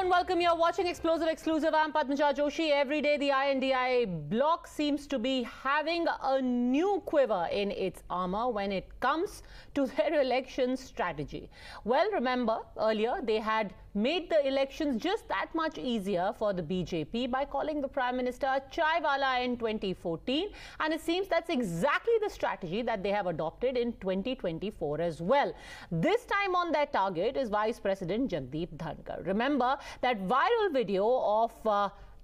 and welcome. You're watching Explosive Exclusive. I'm Padmaja Joshi. Every day the INDIA bloc seems to be having a new quiver in its armor when it comes to their election strategy. Well, remember earlier they had made the elections just that much easier for the BJP by calling the Prime Minister a chaiwala in 2014, and it seems that's exactly the strategy that they have adopted in 2024 as well. This time on their target is Vice President Jagdeep Dhankar. Remember that viral video of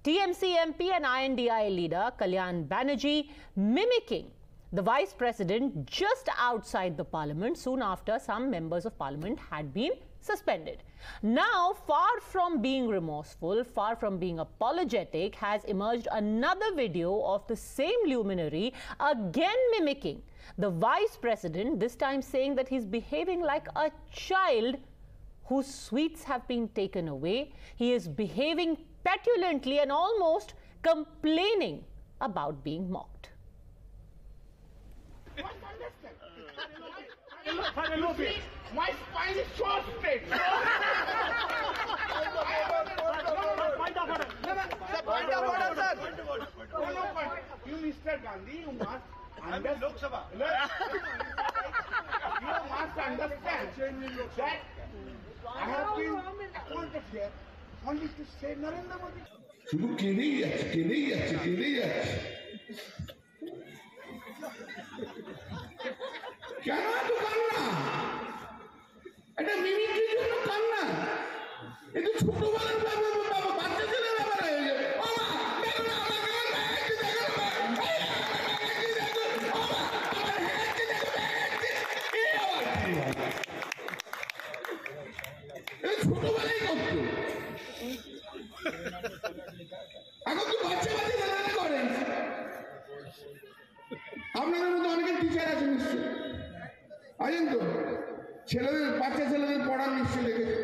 TMC MP and INDIA leader Kalyan Banerjee mimicking the Vice President just outside the Parliament soon after some members of Parliament had been suspended. Now, far from being remorseful, far from being apologetic, has emerged another video of the same luminary again mimicking the Vice President, this time saying that he's behaving like a child whose sweets have been taken away. He is behaving petulantly and almost complaining about being mocked. My spine is so straight. You, Mr. Gandhi, you must understand. You must understand that I have been appointed here only to say Narendra Modi. শুধু কেঁদেই যাচ্ছে কেন এত কান্না? এটা মিমিক্রির জন্য কান্না? এটা ছোটবেলার বাচ্চা ছেলের ব্যাপার হয়ে যাবে। ছোটবেলায় করতো, এখন তো বাচ্চা দাদা করেন। আপনাদের মধ্যে অনেকের টিচার আছে নিশ্চয়, আছেন তো? বাচ্চা ছেলেদের পড়ার নিশ্চয় দেখেছে।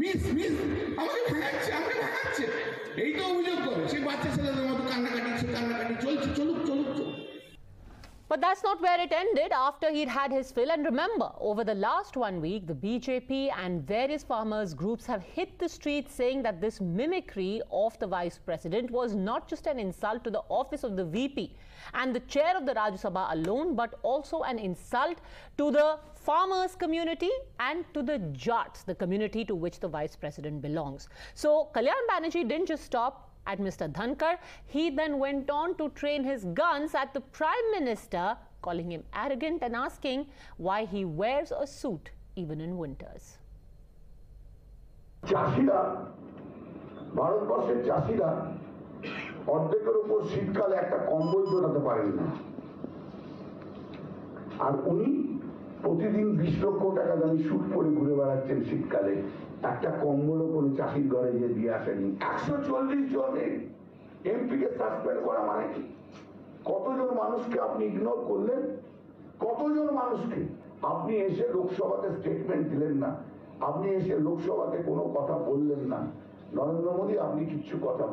মিস আমাকে ভাঙাচ্ছে, এই তো অভিযোগ করে। সেই বাচ্চা ছেলেদের মতো কান্নাকাটি চলছে, চলুক। But that's not where it ended after he'd had his fill. And remember, over the last 1 week, the BJP and various farmers groups have hit the streets saying that this mimicry of the Vice President was not just an insult to the office of the VP and the chair of the Rajya Sabha alone, but also an insult to the farmers community and to the Jats, the community to which the Vice President belongs. So Kalyan Banerjee didn't just stop at Mr. Dhankar. He then went on to train his guns at the Prime Minister, calling him arrogant and asking why he wears a suit even in winters. চাষিরা, ভারতবর্ষের চাষিরা অর্ধেকের উপর শীতকালে একটা কম্বল জোটাতে পারেন না, আর উনি প্রতিদিন 20 লক্ষ টাকা দামি স্যুট পরে ঘুরে বেড়াচ্ছেন শীতকালে। একটা কম্বলও কোনো চাষির ঘরে যে দিয়ে আসেনি। 140 জনের এমপিকে সাসপেন্ড করা মানে কি? কতজন মানুষকে আপনি ইগনোর করলেন? কতজন মানুষকে আপনি এসে লোকসভাতে স্টেটমেন্ট দিলেন না, আপনি এসে লোকসভাতে কোনো কথা বললেন না। নরেন্দ্র মোদী, আপনি কিচ্ছু কথা